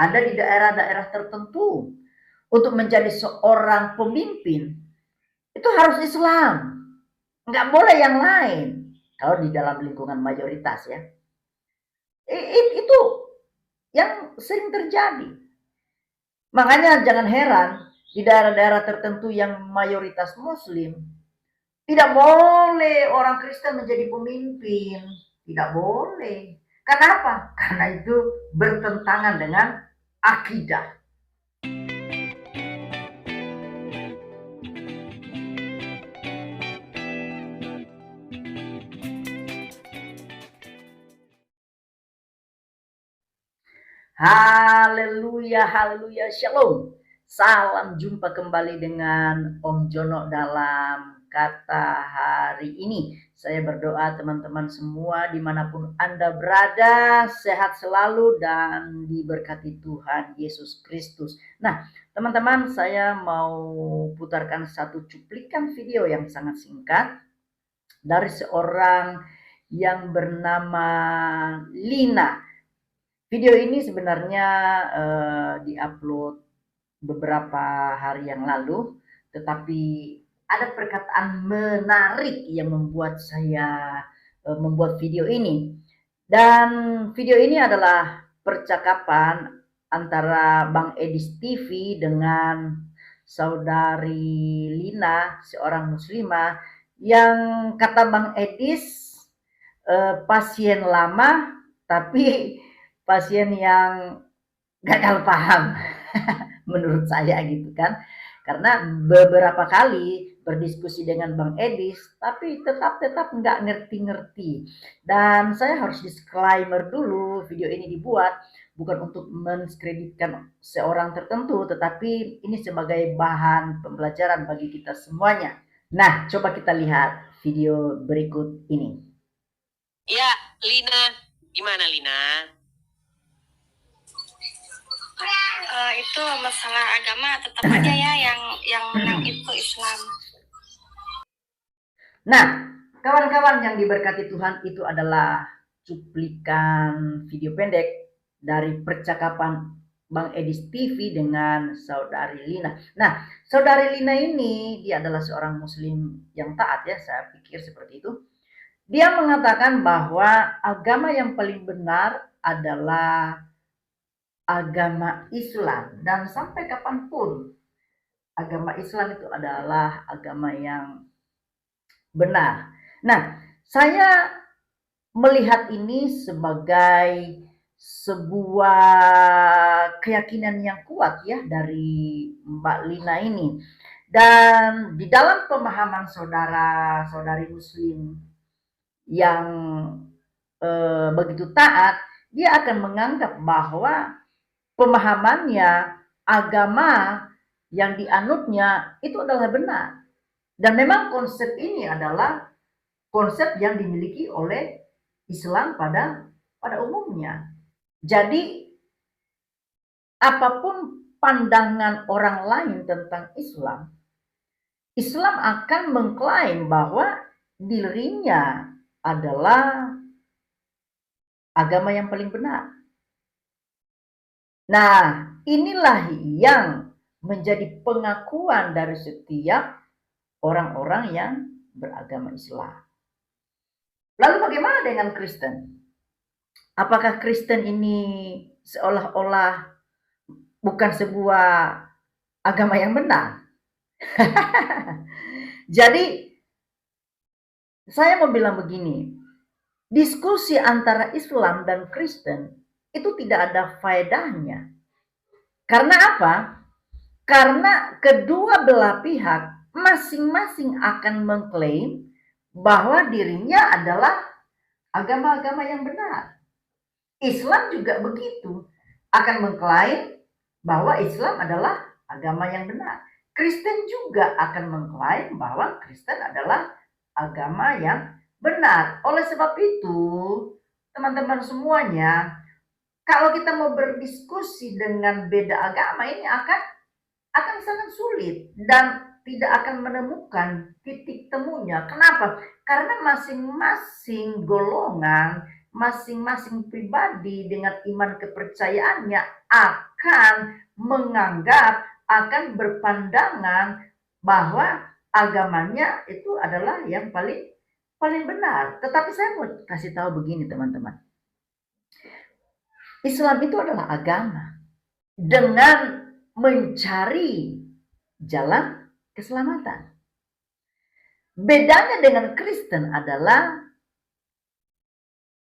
ada di daerah-daerah tertentu. Untuk menjadi seorang pemimpin, itu harus Islam. Nggak boleh yang lain. Kalau di dalam lingkungan mayoritas ya. Itu yang sering terjadi. Makanya jangan heran di daerah-daerah tertentu yang mayoritas Muslim, tidak boleh orang Kristen menjadi pemimpin. Tidak boleh. Kenapa? Karena itu bertentangan dengan akidah. Haleluya, haleluya, shalom. Salam jumpa kembali dengan Om Jono dalam kata hari ini. Saya berdoa teman-teman semua dimanapun Anda berada, sehat selalu dan diberkati Tuhan Yesus Kristus. Nah, teman-teman, saya mau putarkan satu cuplikan video yang sangat singkat dari seorang yang bernama Lina. Video ini sebenarnya diupload beberapa hari yang lalu, tetapi ada perkataan menarik yang membuat saya membuat video ini. Dan video ini adalah percakapan antara Bang Edis TV dengan saudari Lina, seorang muslimah yang kata Bang Edis pasien lama tapi pasien yang gagal paham menurut saya gitu kan, karena beberapa kali berdiskusi dengan Bang Edis tapi tetap nggak ngerti-ngerti. Dan saya harus disclaimer dulu, video ini dibuat bukan untuk mendiskreditkan seorang tertentu, tetapi ini sebagai bahan pembelajaran bagi kita semuanya. Nah, coba kita lihat video berikut ini. Ya, Lina, gimana Lina? Itu masalah agama tetap aja ya yang menang itu Islam. Nah, kawan-kawan yang diberkati Tuhan, itu adalah cuplikan video pendek dari percakapan Bang Edis TV dengan saudari Lina. Nah, saudari Lina ini dia adalah seorang muslim yang taat ya, saya pikir seperti itu. Dia mengatakan bahwa agama yang paling benar adalah agama Islam, dan sampai kapanpun agama Islam itu adalah agama yang benar. Nah, saya melihat ini sebagai sebuah keyakinan yang kuat ya dari Mbak Lina ini. Dan di dalam pemahaman saudara-saudari muslim yang begitu taat, dia akan menganggap bahwa pemahamannya, agama yang dianutnya itu adalah benar. Dan memang konsep ini adalah konsep yang dimiliki oleh Islam pada umumnya. Jadi apapun pandangan orang lain tentang Islam, Islam akan mengklaim bahwa dirinya adalah agama yang paling benar. Nah, inilah yang menjadi pengakuan dari setiap orang-orang yang beragama Islam. Lalu bagaimana dengan Kristen? Apakah Kristen ini seolah-olah bukan sebuah agama yang benar? Jadi, saya mau bilang begini, diskusi antara Islam dan Kristen itu tidak ada faedahnya. Karena apa? Karena kedua belah pihak masing-masing akan mengklaim bahwa dirinya adalah agama-agama yang benar. Islam juga begitu, akan mengklaim bahwa Islam adalah agama yang benar. Kristen juga akan mengklaim bahwa Kristen adalah agama yang benar. Oleh sebab itu, teman-teman semuanya, kalau kita mau berdiskusi dengan beda agama ini akan sangat sulit dan tidak akan menemukan titik temunya. Kenapa? Karena masing-masing golongan masing-masing pribadi dengan iman kepercayaannya akan menganggap, akan berpandangan bahwa agamanya itu adalah yang paling benar. Tetapi saya mau kasih tahu begini teman-teman. Islam itu adalah agama dengan mencari jalan keselamatan. Bedanya dengan Kristen adalah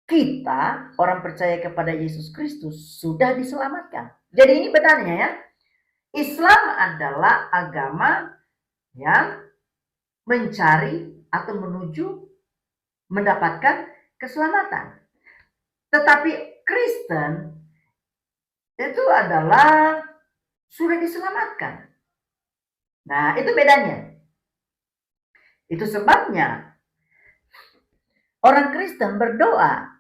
kita, orang percaya kepada Yesus Kristus, sudah diselamatkan. Jadi ini bedanya ya. Islam adalah agama yang mencari atau menuju mendapatkan keselamatan. Tetapi Kristen itu adalah sudah diselamatkan. Nah, itu bedanya. Itu sebabnya orang Kristen berdoa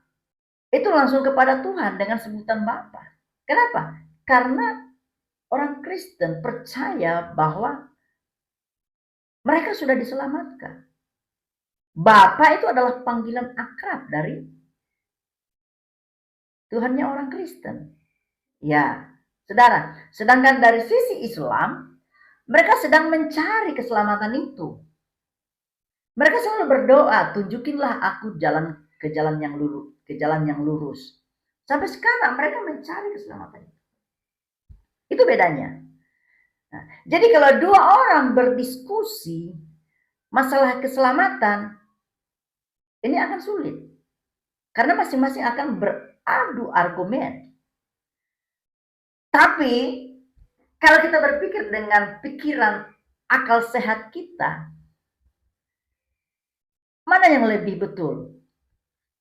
itu langsung kepada Tuhan dengan sebutan Bapa. Kenapa? Karena orang Kristen percaya bahwa mereka sudah diselamatkan. Bapa itu adalah panggilan akrab dari Tuhannya orang Kristen. Ya, saudara. Sedangkan dari sisi Islam, mereka sedang mencari keselamatan itu. Mereka selalu berdoa, tunjukinlah aku ke jalan yang lurus. Sampai sekarang mereka mencari keselamatan itu. Itu bedanya. Nah, jadi kalau dua orang berdiskusi masalah keselamatan, ini akan sulit. Karena masing-masing akan beradu argumen. Tapi kalau kita berpikir dengan pikiran akal sehat kita, mana yang lebih betul?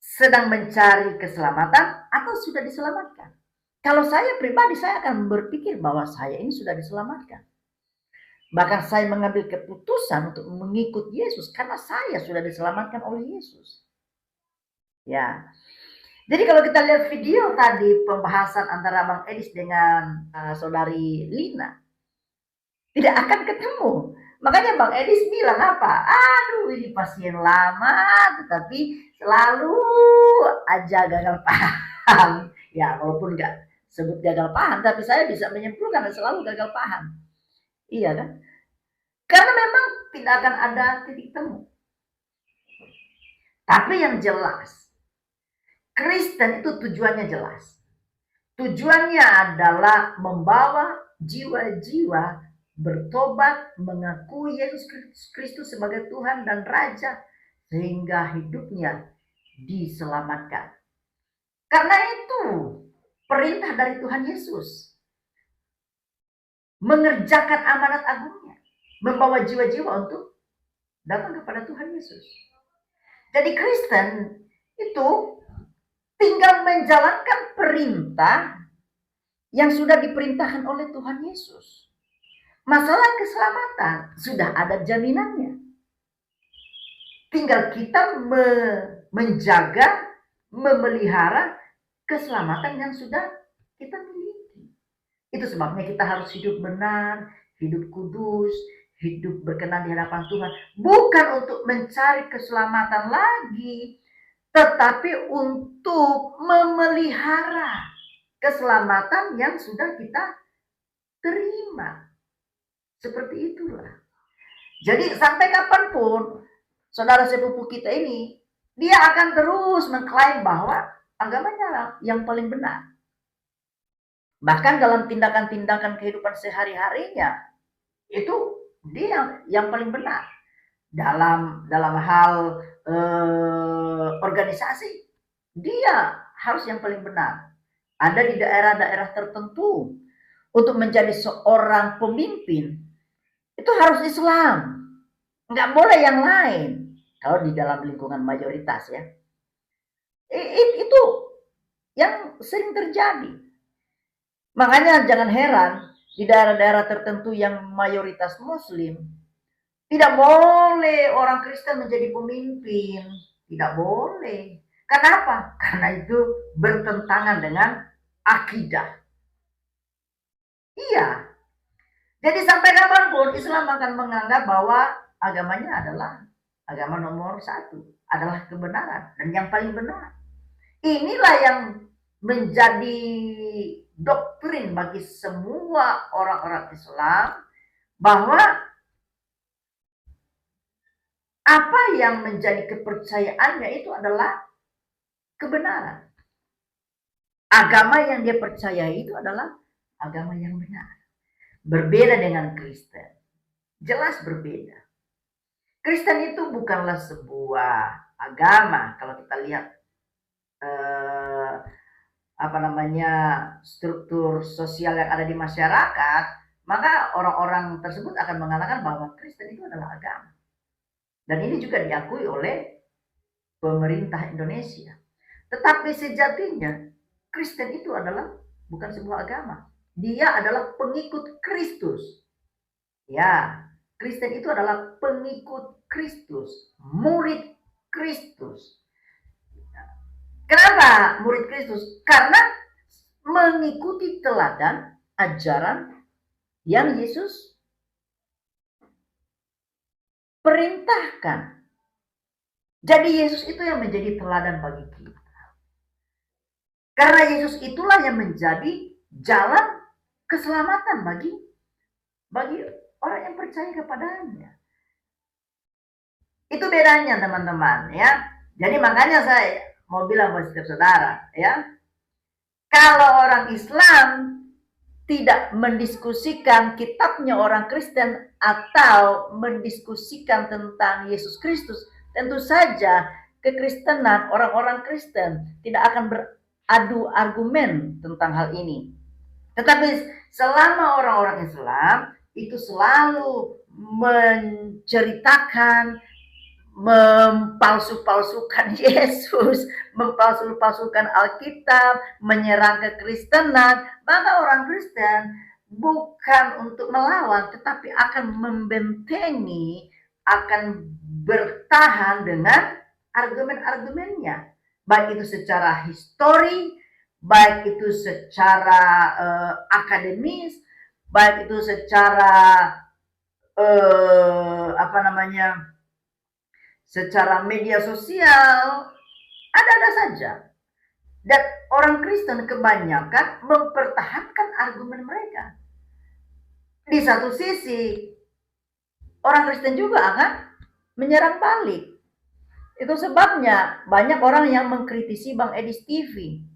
Sedang mencari keselamatan atau sudah diselamatkan? Kalau saya pribadi, saya akan berpikir bahwa saya ini sudah diselamatkan. Bahkan saya mengambil keputusan untuk mengikut Yesus karena saya sudah diselamatkan oleh Yesus. Ya. Jadi kalau kita lihat video tadi pembahasan antara Bang Edis dengan saudari Lina, tidak akan ketemu. Makanya Bang Edis bilang apa? Aduh, ini pasien lama, tetapi selalu aja gagal paham. Ya, walaupun nggak sebut gagal paham, tapi saya bisa menyimpulkan selalu gagal paham. Iya kan? Karena memang tidak akan ada titik temu. Tapi yang jelas, Kristen itu tujuannya jelas. Tujuannya adalah membawa jiwa-jiwa bertobat, mengakui Yesus Kristus sebagai Tuhan dan Raja, sehingga hidupnya diselamatkan. Karena itu perintah dari Tuhan Yesus, mengerjakan amanat agungnya, membawa jiwa-jiwa untuk datang kepada Tuhan Yesus. Jadi Kristen itu tinggal menjalankan perintah yang sudah diperintahkan oleh Tuhan Yesus. Masalah keselamatan sudah ada jaminannya. Tinggal kita menjaga, memelihara keselamatan yang sudah kita miliki. Itu sebabnya kita harus hidup benar, hidup kudus, hidup berkenan di hadapan Tuhan. Bukan untuk mencari keselamatan lagi, tetapi untuk memelihara keselamatan yang sudah kita terima. Seperti itulah. Jadi sampai kapanpun saudara sepupu kita ini, dia akan terus mengklaim bahwa agamanya yang paling benar. Bahkan dalam tindakan-tindakan kehidupan sehari-harinya, itu dia yang paling benar. Dalam hal organisasi, dia harus yang paling benar. Ada di daerah-daerah tertentu, untuk menjadi seorang pemimpin, itu harus Islam. Nggak boleh yang lain. Kalau di dalam lingkungan mayoritas ya. Itu yang sering terjadi. Makanya jangan heran, di daerah-daerah tertentu yang mayoritas Muslim, tidak boleh orang Kristen menjadi pemimpin. Tidak boleh. Kenapa? Karena itu bertentangan dengan akidah. Iya. Jadi sampai kapanpun Islam akan menganggap bahwa agamanya adalah agama nomor 1, adalah kebenaran dan yang paling benar. Inilah yang menjadi doktrin bagi semua orang-orang Islam, bahwa apa yang menjadi kepercayaannya itu adalah kebenaran. Agama yang dia percayai itu adalah agama yang benar. Berbeda dengan Kristen. Jelas berbeda. Kristen itu bukanlah sebuah agama. Kalau kita lihat struktur sosial yang ada di masyarakat, maka orang-orang tersebut akan mengatakan bahwa Kristen itu adalah agama. Dan ini juga diakui oleh pemerintah Indonesia. Tetapi sejatinya Kristen itu adalah bukan sebuah agama. Dia adalah pengikut Kristus. Ya, Kristen itu adalah pengikut Kristus, murid Kristus. Kenapa murid Kristus? Karena mengikuti teladan ajaran yang Yesus perintahkan. Jadi Yesus itu yang menjadi teladan bagi kita. Karena Yesus itulah yang menjadi jalan keselamatan bagi orang yang percaya kepadanya. Itu bedanya teman-teman ya. Jadi makanya saya mau bilang buat setiap saudara ya. Kalau orang Islam tidak mendiskusikan kitabnya orang Kristen atau mendiskusikan tentang Yesus Kristus, tentu saja kekristenan, orang-orang Kristen tidak akan beradu argumen tentang hal ini. Tetapi selama orang-orang Islam itu selalu menceritakan, mempalsu-palsukan Yesus, mempalsu-palsukan Alkitab, menyerang kekristenan, maka orang Kristen bukan untuk melawan, tetapi akan membentengi, akan bertahan dengan argumen-argumennya, baik itu secara histori, baik itu secara akademis, baik itu secara secara media sosial, ada-ada saja. Dan orang Kristen kebanyakan mempertahankan argumen mereka. Di satu sisi, orang Kristen juga akan menyerang balik. Itu sebabnya banyak orang yang mengkritisi Bang Edis TV.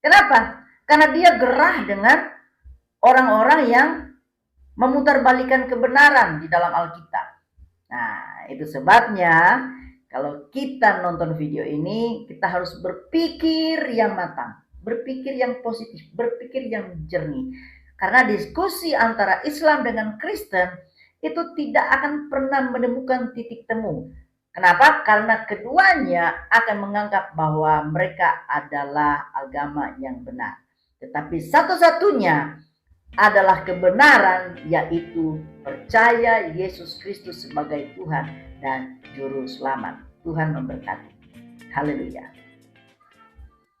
Kenapa? Karena dia gerah dengan orang-orang yang memutarbalikkan kebenaran di dalam Alkitab. Nah, itu sebabnya kalau kita nonton video ini, kita harus berpikir yang matang, berpikir yang positif, berpikir yang jernih. Karena diskusi antara Islam dengan Kristen itu tidak akan pernah menemukan titik temu. Kenapa? Karena keduanya akan menganggap bahwa mereka adalah agama yang benar. Tetapi satu-satunya adalah kebenaran, yaitu percaya Yesus Kristus sebagai Tuhan dan Juru Selamat. Tuhan memberkati. Haleluya.